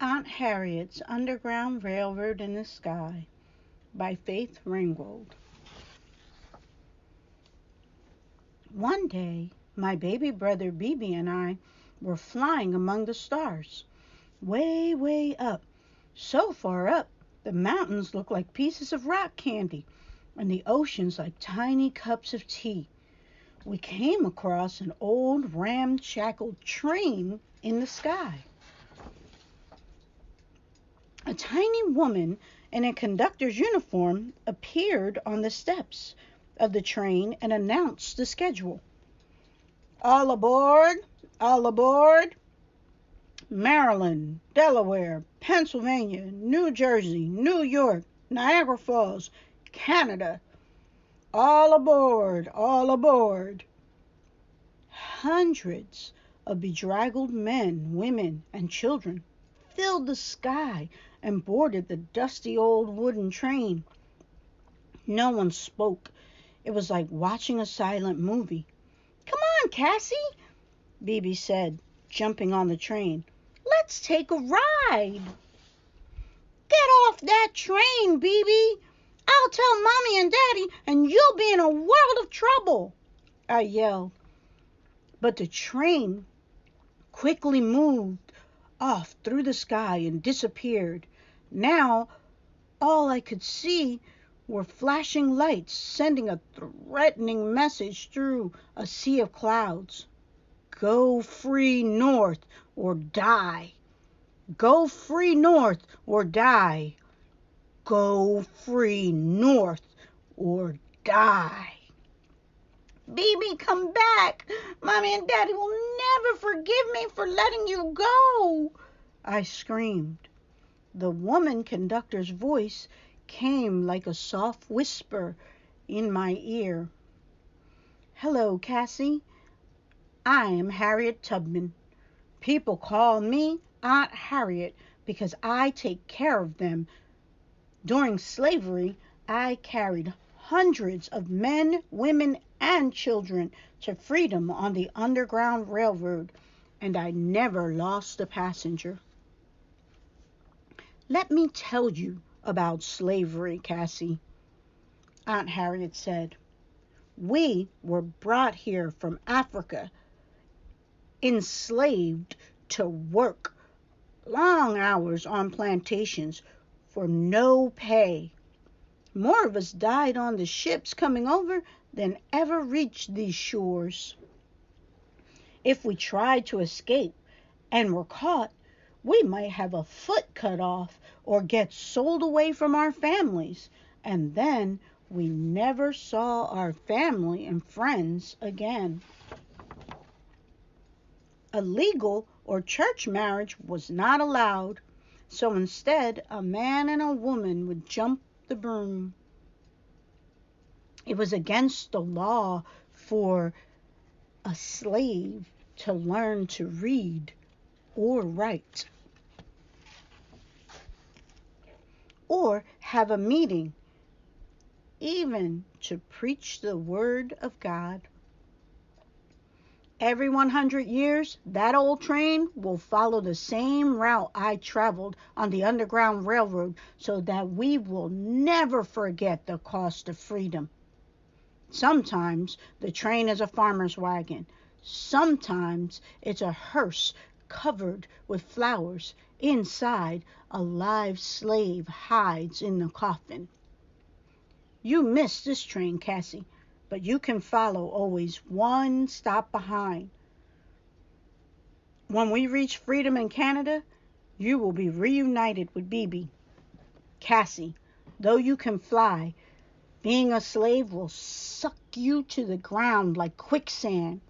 Aunt Harriet's Underground Railroad in the Sky by Faith Ringgold. One day, my baby brother Bibi and I were flying among the stars, way, way up, so far up the mountains looked like pieces of rock candy and the oceans like tiny cups of tea. We came across an old ramshackle train in the sky. A tiny woman in a conductor's uniform appeared on the steps of the train and announced the schedule. All aboard, all aboard. Maryland, Delaware, Pennsylvania, New Jersey, New York, Niagara Falls, Canada. All aboard, all aboard. Hundreds of bedraggled men, women, and children filled the sky and boarded the dusty old wooden train. No one spoke. It was like watching a silent movie. Come on, Cassie, Bibi said, jumping on the train. Let's take a ride. Get off that train, Bibi. I'll tell Mommy and Daddy, and you'll be in a world of trouble, I yelled. But the train quickly moved off through the sky and disappeared. Now, all I could see were flashing lights sending a threatening message through a sea of clouds. Go free north or die. Go free north or die. Go free north or die. Bibi, come back. Mommy and Daddy will never forgive me for letting you go, I screamed. The woman conductor's voice came like a soft whisper in my ear. Hello, Cassie. I am Harriet Tubman. People call me Aunt Harriet because I take care of them. During slavery, I carried hundreds of men, women, and children to freedom on the Underground Railroad, and I never lost a passenger. Let me tell you about slavery, Cassie, Aunt Harriet said. We were brought here from Africa, enslaved to work long hours on plantations for no pay. More of us died on the ships coming over than ever reached these shores. If we tried to escape and were caught, we might have a foot cut off or get sold away from our families, and then we never saw our family and friends again. A legal or church marriage was not allowed, so instead a man and a woman would jump the broom. It was against the law for a slave to learn to read or write, or have a meeting, even to preach the word of God. Every 100 years, that old train will follow the same route I traveled on the Underground Railroad so that we will never forget the cost of freedom. Sometimes the train is a farmer's wagon. Sometimes it's a hearse covered with flowers. Inside, a live slave hides in the coffin. You missed this train, Cassie, but you can follow always one stop behind. When we reach freedom in Canada, you will be reunited with Bibi. Cassie, though you can fly, being a slave will suck you to the ground like quicksand.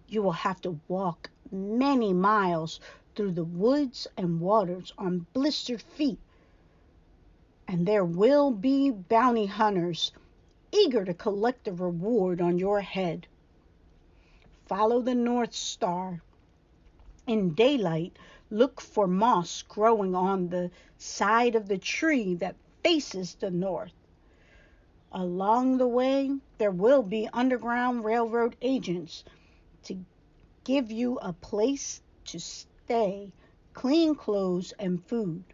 You will have to walk many miles through the woods and waters on blistered feet. And there will be bounty hunters eager to collect the reward on your head. Follow the North Star. In daylight, look for moss growing on the side of the tree that faces the north. Along the way, there will be Underground Railroad agents to give you a place to stay clean clothes, and food.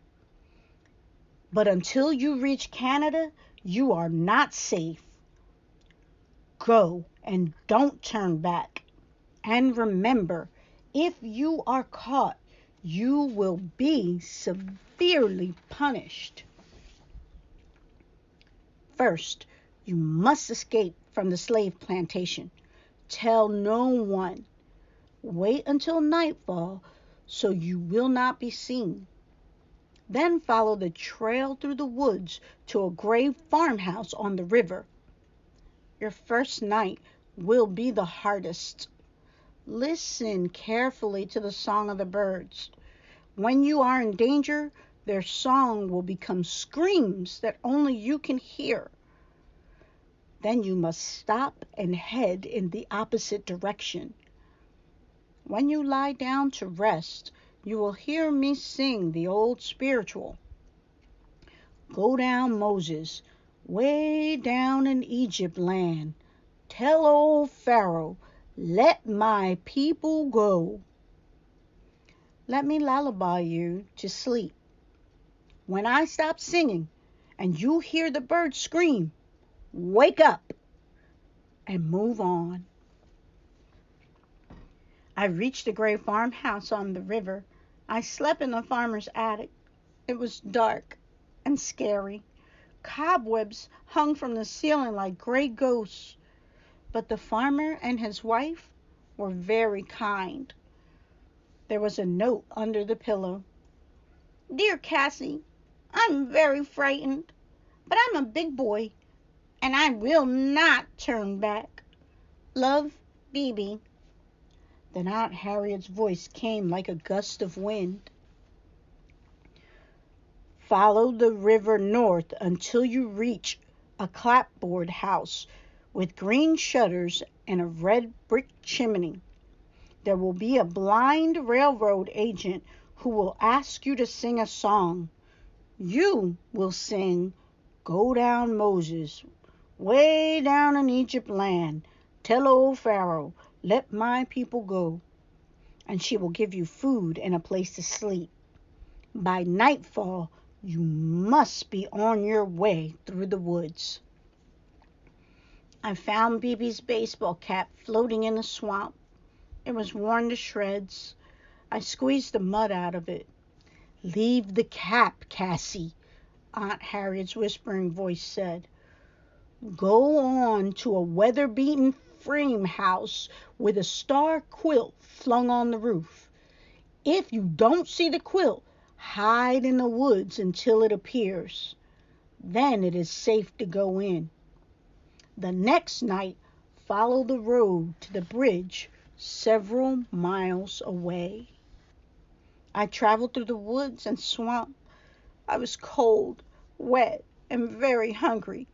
But until you reach Canada, you are not safe. Go and don't turn back. And remember, if you are caught, you will be severely punished. First, you must escape from the slave plantation. Tell no one. Wait until nightfall so you will not be seen. Then follow the trail through the woods to a gray farmhouse on the river. Your first night will be the hardest. Listen carefully to the song of the birds. When you are in danger, their song will become screams that only you can hear. Then you must stop and head in the opposite direction. When you lie down to rest, you will hear me sing the old spiritual. Go down, Moses, way down in Egypt land. Tell old Pharaoh, let my people go. Let me lullaby you to sleep. When I stop singing and you hear the birds scream, wake up and move on. I reached the gray farmhouse on the river. I slept in the farmer's attic. It was dark and scary. Cobwebs hung from the ceiling like gray ghosts. But the farmer and his wife were very kind. There was a note under the pillow. Dear Cassie, I'm very frightened, but I'm a big boy, and I will not turn back. Love, Bebe. Then Aunt Harriet's voice came like a gust of wind. Follow the river north until you reach a clapboard house with green shutters and a red brick chimney. There will be a blind railroad agent who will ask you to sing a song. You will sing, Go down, Moses, way down in Egypt land. Tell old Pharaoh, let my people go. And she will give you food and a place to sleep. By nightfall, you must be on your way through the woods. I found Bebe's baseball cap floating in the swamp. It was worn to shreds. I squeezed the mud out of it. Leave the cap, Cassie, Aunt Harriet's whispering voice said. Go on to a weather-beaten frame house with a star quilt flung on the roof. If you don't see the quilt, hide in the woods until it appears. Then it is safe to go in. The next night, follow the road to the bridge several miles away. I traveled through the woods and swamp. I was cold, wet, and very hungry,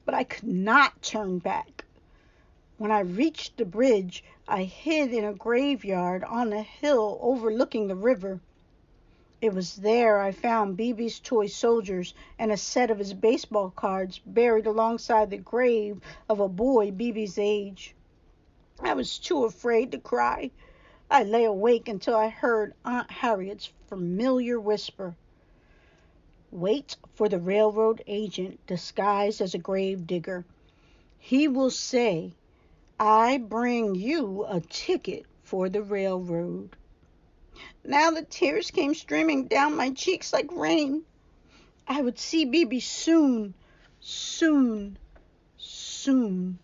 but I could not turn back. When I reached the bridge, I hid in a graveyard on a hill overlooking the river. It was there I found Bebe's toy soldiers and a set of his baseball cards buried alongside the grave of a boy Bebe's age. I was too afraid to cry. I lay awake until I heard Aunt Harriet's familiar whisper. Wait for the railroad agent disguised as a grave digger. He will say, I bring you a ticket for the railroad. Now the tears came streaming down my cheeks like rain. I would see Bebe soon, soon, soon.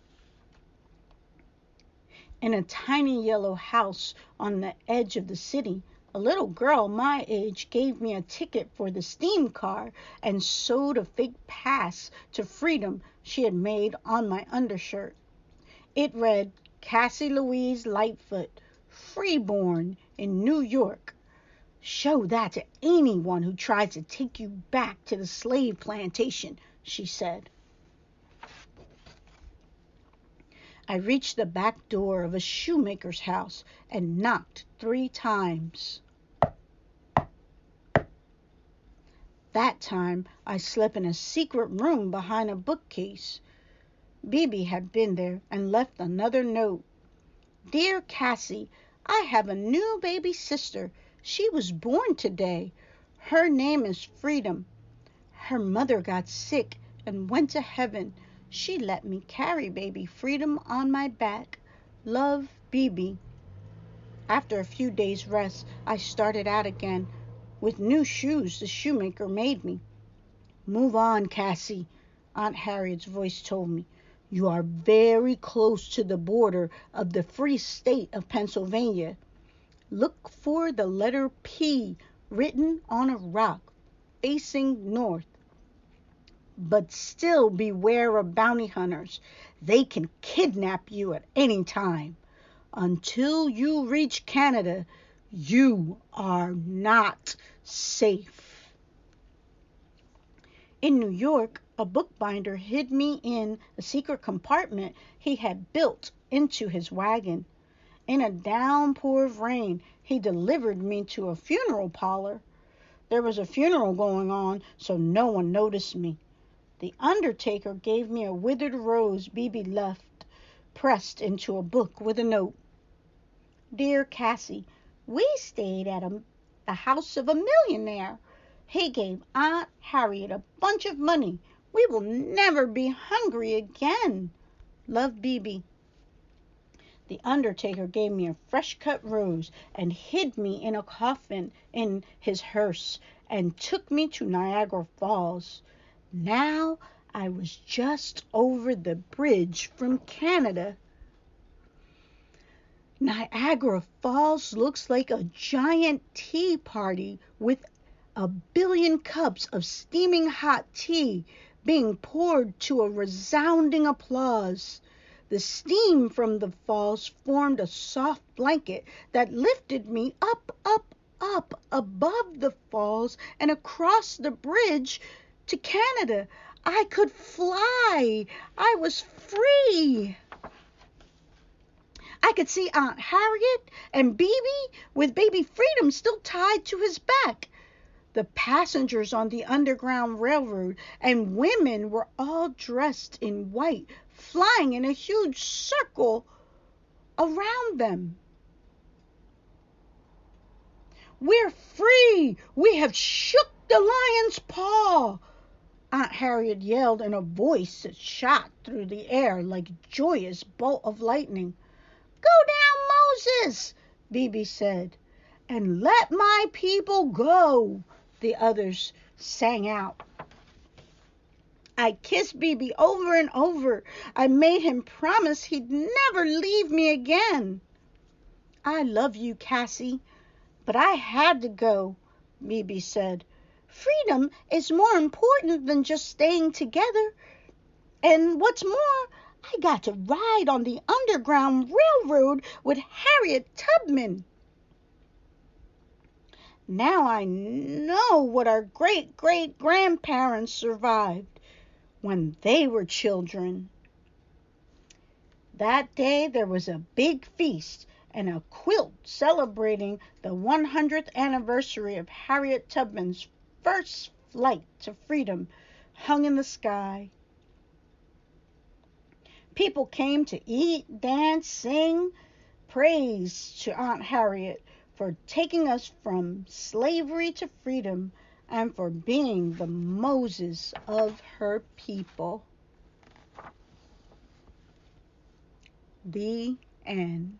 In a tiny yellow house on the edge of the city, a little girl my age gave me a ticket for the steam car and sewed a fake pass to freedom she had made on my undershirt. It read, Cassie Louise Lightfoot, freeborn in New York. Show that to anyone who tries to take you back to the slave plantation, she said. I reached the back door of a shoemaker's house and knocked 3 times. That time I slept in a secret room behind a bookcase. Bebe had been there and left another note. Dear Cassie, I have a new baby sister, She was born today. Her name is Freedom. Her mother got sick and went to heaven. She let me carry baby Freedom on my back. Love, Bibi. After a few days' rest, I started out again with new shoes the shoemaker made me. Move on, Cassie, Aunt Harriet's voice told me. You are very close to the border of the free state of Pennsylvania. Look for the letter P written on a rock facing north. But still beware of bounty hunters. They can kidnap you at any time. Until you reach Canada, you are not safe. In New York, a bookbinder hid me in a secret compartment he had built into his wagon. In a downpour of rain, he delivered me to a funeral parlor. There was a funeral going on, so no one noticed me. The undertaker gave me a withered rose Bibi left pressed into a book with a note. Dear Cassie, we stayed at the house of a millionaire. He gave Aunt Harriet a bunch of money. We will never be hungry again. Love, Bibi. The undertaker gave me a fresh-cut rose and hid me in a coffin in his hearse and took me to Niagara Falls. Now I was just over the bridge from Canada. Niagara Falls looks like a giant tea party with a billion cups of steaming hot tea being poured to a resounding applause. The steam from the falls formed a soft blanket that lifted me up, up, up above the falls and across the bridge to Canada. I could fly. I was free. I could see Aunt Harriet and Bibi with baby Freedom still tied to his back. The passengers on the Underground Railroad and women were all dressed in white, flying in a huge circle around them. We're free! We have shook the lion's paw! Aunt Harriet yelled in a voice that shot through the air like a joyous bolt of lightning. Go down, Moses, Bibi said, and let my people go, the others sang out. I kissed Bibi over and over. I made him promise he'd never leave me again. I love you, Cassie, but I had to go, Bibi said. Freedom is more important than just staying together. And what's more, I got to ride on the Underground Railroad with Harriet Tubman. Now I know what our great-great-grandparents survived when they were children. That day there was a big feast and a quilt celebrating the 100th anniversary of Harriet Tubman's first flight to freedom hung in the sky. People came to eat, dance, sing, praise to Aunt Harriet for taking us from slavery to freedom and for being the Moses of her people. The end.